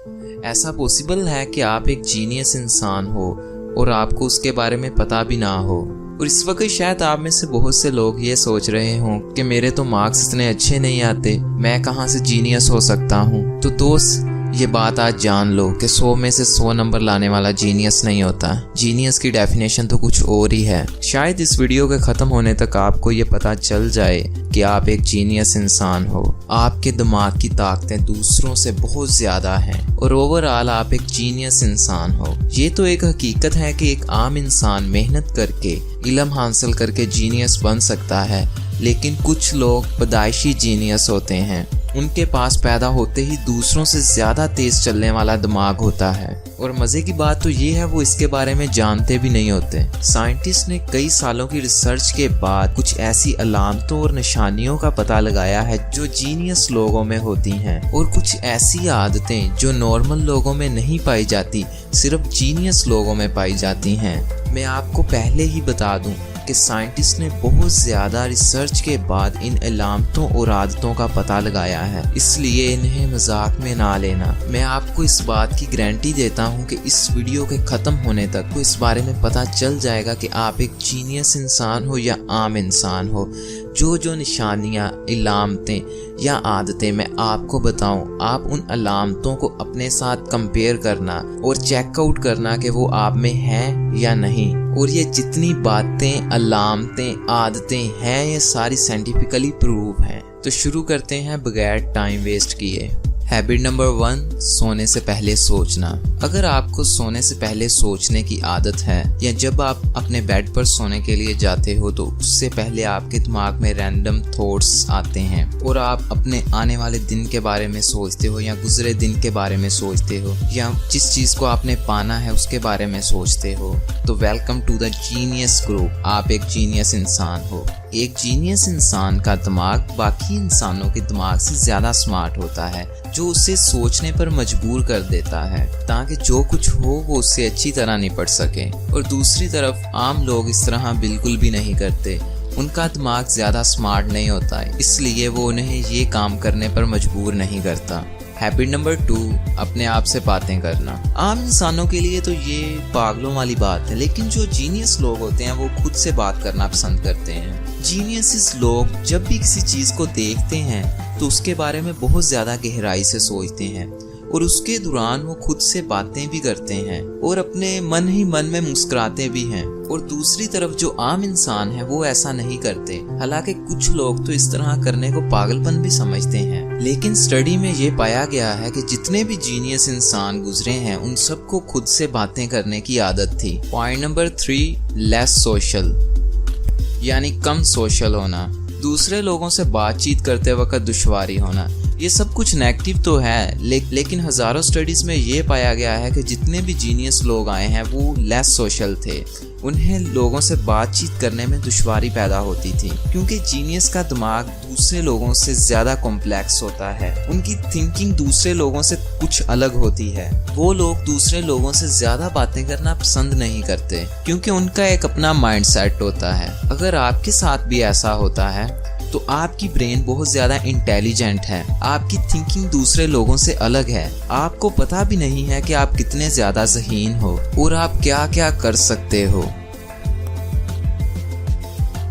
ऐसा पॉसिबल है कि आप एक जीनियस इंसान हो और आपको उसके बारे में पता भी ना हो। और इस वक्त शायद आप में से बहुत से लोग ये सोच रहे हों कि मेरे तो मार्क्स इतने अच्छे नहीं आते, मैं कहाँ से जीनियस हो सकता हूँ। तो दोस्त, ये बात आज जान लो कि 100 में से 100 नंबर लाने वाला जीनियस नहीं होता। जीनियस की डेफिनेशन तो कुछ और ही है। शायद इस वीडियो के ख़त्म होने तक आपको ये पता चल जाए कि आप एक जीनियस इंसान हो। आपके दिमाग की ताकतें दूसरों से बहुत ज़्यादा हैं और ओवरऑल आप एक जीनियस इंसान हो। ये तो एक हकीकत है कि एक आम इंसान मेहनत करके, इल्म हासिल करके जीनियस बन सकता है, लेकिन कुछ लोग पैदाइशी जीनियस होते हैं। उनके पास पैदा होते ही दूसरों से ज़्यादा तेज़ चलने वाला दिमाग होता है। और मज़े की बात तो ये है, वो इसके बारे में जानते भी नहीं होते। साइंटिस्ट ने कई सालों की रिसर्च के बाद कुछ ऐसी अलामतों और निशानियों का पता लगाया है जो जीनियस लोगों में होती हैं, और कुछ ऐसी आदतें जो नॉर्मल लोगों में नहीं पाई जाती, सिर्फ जीनियस लोगों में पाई जाती हैं। मैं आपको पहले ही बता दूं कि साइंटिस्ट ने बहुत ज़्यादा रिसर्च के बाद इन अलामतों और आदतों का पता लगाया है, इसलिए इन्हें मजाक में ना लेना। मैं आपको इस बात की गारंटी देता हूँ कि इस वीडियो के ख़त्म होने तक को इस बारे में पता चल जाएगा कि आप एक जीनियस इंसान हो या आम इंसान हो। जो निशानियाँ, अलामतें या आदतें मैं आपको बताऊं, आप उन अलामतों को अपने साथ कंपेयर करना और चेकआउट करना कि वो आप में हैं या नहीं। और ये जितनी बातें, अलामतें, आदतें हैं, ये सारी साइंटिफिकली प्रूव हैं। तो शुरू करते हैं बगैर टाइम वेस्ट किए। हैबिट नंबर 1, सोने से पहले सोचना। अगर आपको सोने से पहले सोचने की आदत है, या जब आप अपने बेड पर सोने के लिए जाते हो तो उससे पहले आपके दिमाग में रैंडम थॉट्स आते हैं और आप अपने आने वाले दिन के बारे में सोचते हो, या गुजरे दिन के बारे में सोचते हो, या जिस चीज़ को आपने पाना है उसके बारे में सोचते हो, तो welcome to the genius group. आप एक जीनियस इंसान हो। एक जीनियस इंसान का दिमाग बाकी इंसानों के दिमाग से ज़्यादा स्मार्ट होता है, जो उसे सोचने पर मजबूर कर देता है ताकि जो कुछ हो वो उससे अच्छी तरह निपट सके। और दूसरी तरफ आम लोग इस तरह बिल्कुल भी नहीं करते। उनका दिमाग ज़्यादा स्मार्ट नहीं होता है, इसलिए वो उन्हें ये काम करने पर मजबूर नहीं करता। हैबिट नंबर 2, अपने आप से बातें करना। आम इंसानों के लिए तो ये पागलों वाली बात है, लेकिन जो जीनियस लोग होते हैं वो खुद से बात करना पसंद करते हैं। जीनियस लोग जब भी किसी चीज़ को देखते हैं तो उसके बारे में बहुत ज़्यादा गहराई से सोचते हैं, और उसके दौरान वो खुद से बातें भी करते हैं और अपने मन ही मन में मुस्कुराते भी हैं। और दूसरी तरफ जो आम इंसान है वो ऐसा नहीं करते। हालांकि कुछ लोग तो इस तरह करने को पागलपन भी समझते हैं, लेकिन स्टडी में ये पाया गया है कि जितने भी जीनियस इंसान गुजरे हैं उन सबको खुद से बातें करने की आदत थी। पॉइंट नंबर 3, लेस सोशल, यानी कम सोशल होना। दूसरे लोगों से बातचीत करते वक्त दुश्वारी होना, ये सब कुछ नेगेटिव तो है, लेकिन हज़ारों स्टडीज़ में ये पाया गया है कि जितने भी जीनियस लोग आए हैं वो लेस सोशल थे। उन्हें लोगों से बातचीत करने में दुश्वारी पैदा होती थी, क्योंकि जीनियस का दिमाग दूसरे लोगों से ज़्यादा कॉम्प्लेक्स होता है। उनकी थिंकिंग दूसरे लोगों से कुछ अलग होती है। वो लोग दूसरे लोगों से ज़्यादा बातें करना पसंद नहीं करते, क्योंकि उनका एक अपना माइंड सेट होता है। अगर आपके साथ भी ऐसा होता है तो आपकी ब्रेन बहुत ज़्यादा इंटेलिजेंट है, आपकी थिंकिंग दूसरे लोगों से अलग है। आपको पता भी नहीं है कि आप कितने ज़्यादा ज़हीन हो और आप क्या क्या कर सकते हो।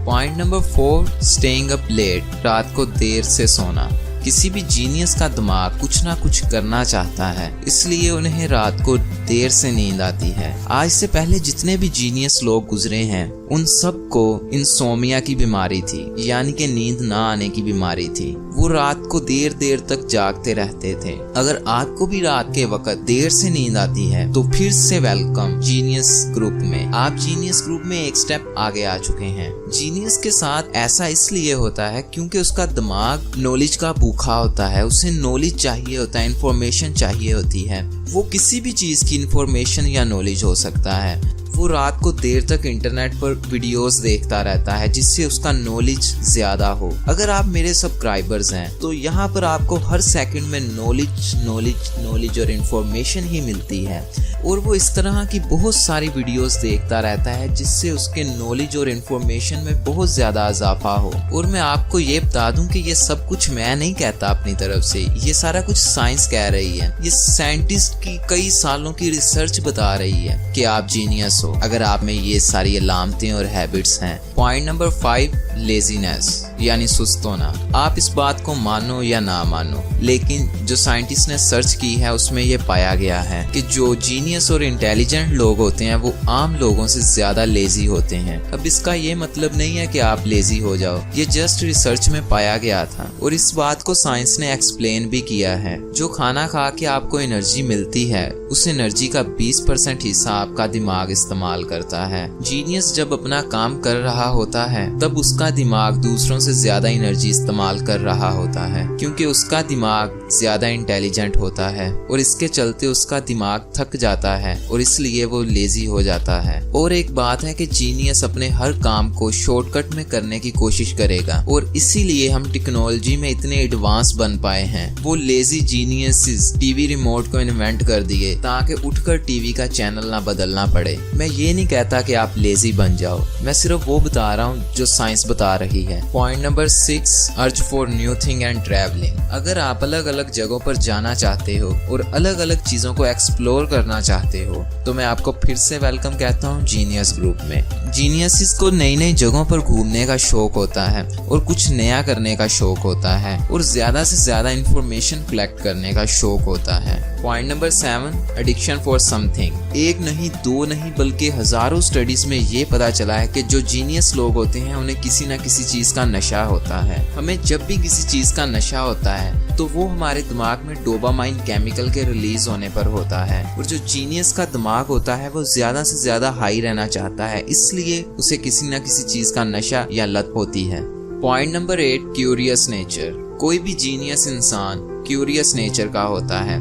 Point number 4, staying up late, रात को देर से सोना। किसी भी जीनियस का दिमाग कुछ ना कुछ करना चाहता है, इसलिए उन्हें रात को देर से नींद आती है। आज से पहले जितने भी जीनियस लोग गुजरे हैं उन सबको इंसोमिया की बीमारी थी, यानी कि नींद ना आने की बीमारी थी। वो रात को देर देर तक जागते रहते थे। अगर आपको भी रात के वक्त देर से नींद आती है तो फिर से वेलकम जीनियस ग्रुप में। आप जीनियस ग्रुप में एक स्टेप आगे आ चुके हैं। जीनियस के साथ ऐसा इसलिए होता है क्योंकि उसका दिमाग नॉलेज का भूखा होता है। उसे नॉलेज चाहिए होता है, इंफॉर्मेशन चाहिए होती है। वो किसी भी चीज की इंफॉर्मेशन या नॉलेज हो सकता है। वो रात को देर तक इंटरनेट पर वीडियोस देखता रहता है जिससे उसका नॉलेज ज्यादा हो। अगर आप मेरे सब्सक्राइबर्स हैं तो यहाँ पर आपको हर सेकंड में नॉलेज और इंफॉर्मेशन ही मिलती है, और वो इस तरह की बहुत सारी वीडियोस देखता रहता है जिससे उसके नॉलेज और इंफॉर्मेशन में बहुत ज्यादा इजाफा हो। और मैं आपको ये बता दूं कि ये सब कुछ मैं नहीं कहता अपनी तरफ से, ये सारा कुछ साइंस कह रही है। ये साइंटिस्ट की कई सालों की रिसर्च बता रही है कि आप जीनियस हो अगर आप में ये सारी अलामतें और हैबिट्स हैं। पॉइंट नंबर 5, लेजीनेस यानी सुस्त होना। आप इस बात को मानो या ना मानो, लेकिन जो साइंटिस्ट ने सर्च की है उसमें ये पाया गया है कि जो जीनियस और इंटेलिजेंट लोग होते हैं वो आम लोगों से ज्यादा लेजी होते हैं। अब इसका ये मतलब नहीं है कि आप लेजी हो जाओ, ये जस्ट रिसर्च में पाया गया था और इस बात को साइंस ने एक्सप्लेन भी किया है। जो खाना खा के आपको एनर्जी मिलती है उस एनर्जी का 20% हिस्सा आपका दिमाग इस्तेमाल करता है। जीनियस जब अपना काम कर रहा होता है तब उसका दिमाग दूसरों से ज्यादा एनर्जी इस्तेमाल कर रहा होता है, क्योंकि उसका दिमाग ज्यादा इंटेलिजेंट होता है और इसके चलते उसका दिमाग थक जाता है और इसलिए वो लेजी हो जाता है। और एक बात है कि जीनियस अपने हर काम को शॉर्टकट में करने की कोशिश करेगा और इसीलिए हम टेक्नोलॉजी में इतने एडवांस बन पाए हैं। वो लेजी जीनियस टीवी रिमोट को इन्वेंट कर दिए ताकि उठकर टीवी का चैनल ना बदलना पड़े। मैं ये नहीं कहता कि आप लेजी बन जाओ, मैं सिर्फ वो बता रहा हूँ जो साइंस बता रही है। Point number 6, urge for new thing and travelling. अगर आप अलग अलग जगहों पर जाना चाहते हो और अलग अलग चीजों को एक्सप्लोर करना चाहते हो तो मैं आपको फिर से वेलकम कहता हूँ जीनियस ग्रुप में। जीनियस को नई नई जगहों पर घूमने का शौक होता है और कुछ नया करने का शौक होता है और ज्यादा से ज्यादा इंफॉर्मेशन कलेक्ट करने का शौक होता है। Point number 7, addiction for something. एक नहीं, दो नहीं, बल्कि हजारों स्टडीज में ये पता चला है कि जो जीनियस लोग होते हैं उन्हें किसी न किसी चीज का नशा होता है। हमें जब भी किसी चीज का नशा होता है तो वो हमारे दिमाग में डोपामाइन केमिकल के रिलीज होने पर होता है, और जो जीनियस का दिमाग होता है वो ज्यादा से ज्यादा हाई रहना चाहता है, इसलिए उसे किसी न किसी चीज का नशा या लत होती है। Point number 8, curious nature. कोई भी जीनियस इंसान क्यूरियस नेचर का होता है।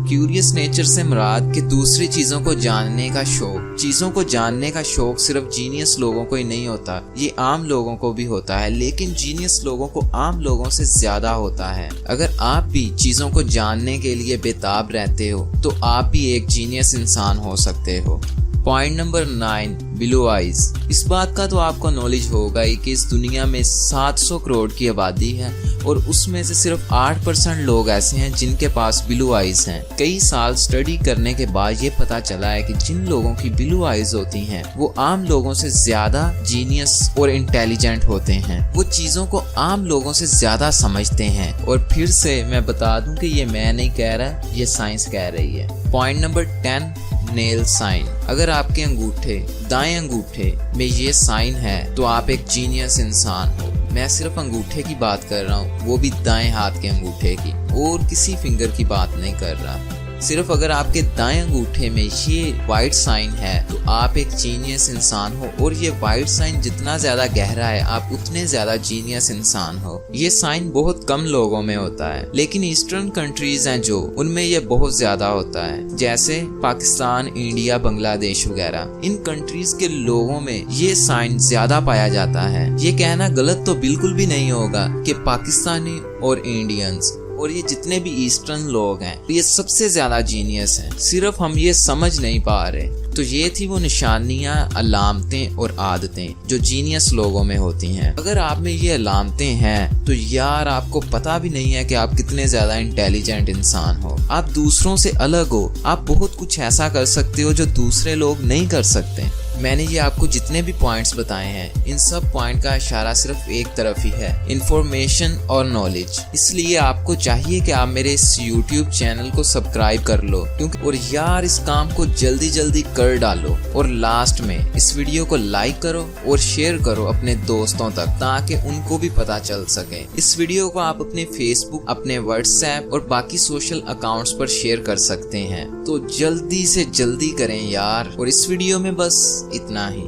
क्यूरियस नेचर से मुराद कि दूसरी चीजों को जानने का शौक। चीजों को जानने का शौक सिर्फ जीनियस लोगों को ही नहीं होता, ये आम लोगों को भी होता है, लेकिन जीनियस लोगों को आम लोगों से ज्यादा होता है। अगर आप भी चीजों को जानने के लिए बेताब रहते हो तो आप भी एक जीनियस इंसान हो सकते हो। Point number 9, blue eyes. इस बात का तो आपको नॉलेज होगा ही कि इस दुनिया में 700 करोड़ की आबादी है और उसमें से सिर्फ 8% लोग ऐसे हैं जिनके पास ब्लू आइज हैं। कई साल स्टडी करने के बाद ये पता चला है कि जिन लोगों की ब्लू आइज होती हैं वो आम लोगों से ज्यादा जीनियस और इंटेलिजेंट होते हैं। वो चीजों को आम लोगों से ज्यादा समझते हैं। और फिर से मैं बता दूं कि ये मैं नहीं कह रहा, ये साइंस कह रही है। Point number 10, nail sign. अगर आपके अंगूठे, दाएं अंगूठे में ये साइन है तो आप एक जीनियस इंसान हो। मैं सिर्फ अंगूठे की बात कर रहा हूँ, वो भी दाएं हाथ के अंगूठे की, और किसी फिंगर की बात नहीं कर रहा। सिर्फ अगर आपके दाएं अंगूठे में ये वाइट साइन है तो आप एक जीनियस इंसान हो, और ये वाइट साइन जितना ज्यादा गहरा है आप उतने ज्यादा जीनियस इंसान हो। ये साइन बहुत कम लोगों में होता है, लेकिन ईस्टर्न कंट्रीज हैं जो, उनमें ये बहुत ज्यादा होता है, जैसे पाकिस्तान, इंडिया, बांग्लादेश वगैरह। इन कंट्रीज के लोगों में ये साइन ज्यादा पाया जाता है। ये कहना गलत तो बिल्कुल भी नहीं होगा कि पाकिस्तानी और इंडियंस और ये जितने भी ईस्टर्न लोग हैं ये सबसे ज्यादा जीनियस हैं, सिर्फ हम ये समझ नहीं पा रहे। तो ये थी वो निशानियां, अलामतें और आदतें जो जीनियस लोगों में होती हैं। अगर आप में ये अलामतें हैं तो यार आपको पता भी नहीं है कि आप कितने ज्यादा इंटेलिजेंट इंसान हो। आप दूसरों से अलग हो, आप बहुत कुछ ऐसा कर सकते हो जो दूसरे लोग नहीं कर सकते। मैंने ये आपको जितने भी पॉइंट्स बताए हैं इन सब पॉइंट का इशारा सिर्फ एक तरफ ही है, इंफॉर्मेशन और नॉलेज। इसलिए आपको चाहिए कि आप मेरे इस YouTube चैनल को सब्सक्राइब कर लो, क्योंकि और यार इस काम को जल्दी जल्दी कर डालो। और लास्ट में इस वीडियो को लाइक करो और शेयर करो अपने दोस्तों तक, ताकि उनको भी पता चल सके। इस वीडियो को आप अपने फेसबुक, अपने व्हाट्सएप और बाकी सोशल अकाउंट्स पर शेयर कर सकते हैं। तो जल्दी से जल्दी करें यार। और इस वीडियो में बस इतना ही।